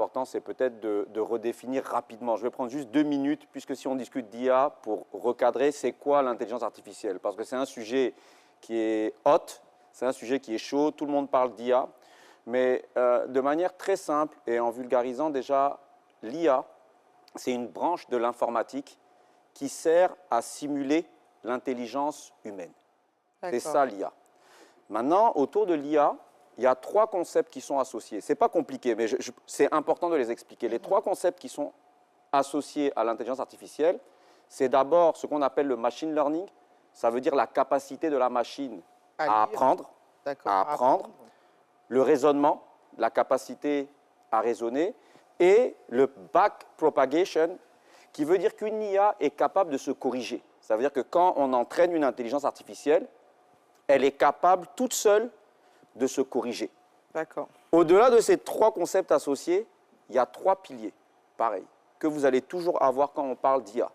L'important, c'est peut-être de redéfinir rapidement. Je vais prendre juste 2 minutes, puisque si on discute d'IA, pour recadrer, c'est quoi l'intelligence artificielle? Parce que c'est un sujet qui est hot, c'est un sujet qui est chaud, tout le monde parle d'IA, mais de manière très simple et en vulgarisant déjà, l'IA, c'est une branche de l'informatique qui sert à simuler l'intelligence humaine. C'est ça l'IA. Maintenant, autour de l'IA, il y a 3 concepts qui sont associés. Ce n'est pas compliqué, mais c'est important de les expliquer. Les 3 concepts qui sont associés à l'intelligence artificielle, c'est d'abord ce qu'on appelle le machine learning. Ça veut dire la capacité de la machine à apprendre, le raisonnement, la capacité à raisonner, et le backpropagation, qui veut dire qu'une IA est capable de se corriger. Ça veut dire que quand on entraîne une intelligence artificielle, elle est capable toute seule de se corriger. Au-delà de ces 3 concepts associés, il y a 3 piliers, pareil, que vous allez toujours avoir quand on parle d'IA.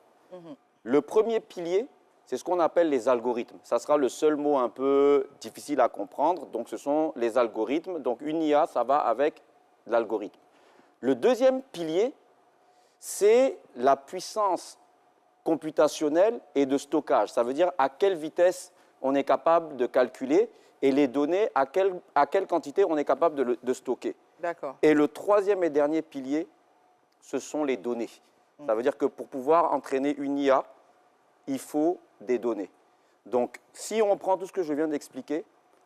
Le premier pilier, c'est ce qu'on appelle les algorithmes. Ça sera le seul mot un peu difficile à comprendre. Donc, ce sont les algorithmes. Donc, une IA, ça va avec l'algorithme. Le deuxième pilier, c'est la puissance computationnelle et de stockage. Ça veut dire à quelle vitesse on est capable de calculer et les données, à quelle quantité on est capable de stocker. Et le troisième et dernier pilier, ce sont les données. Ça veut dire que pour pouvoir entraîner une IA, il faut des données. Donc, si on prend tout ce que je viens d'expliquer,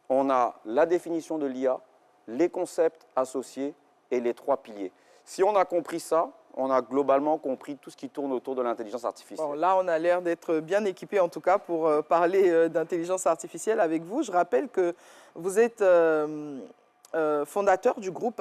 on a la définition de l'IA, les concepts associés et les 3 piliers. Si on a compris ça, on a globalement compris tout ce qui tourne autour de l'intelligence artificielle. Bon, là, on a l'air d'être bien équipé, en tout cas, pour parler d'intelligence artificielle avec vous. Je rappelle que vous êtes fondateur du groupe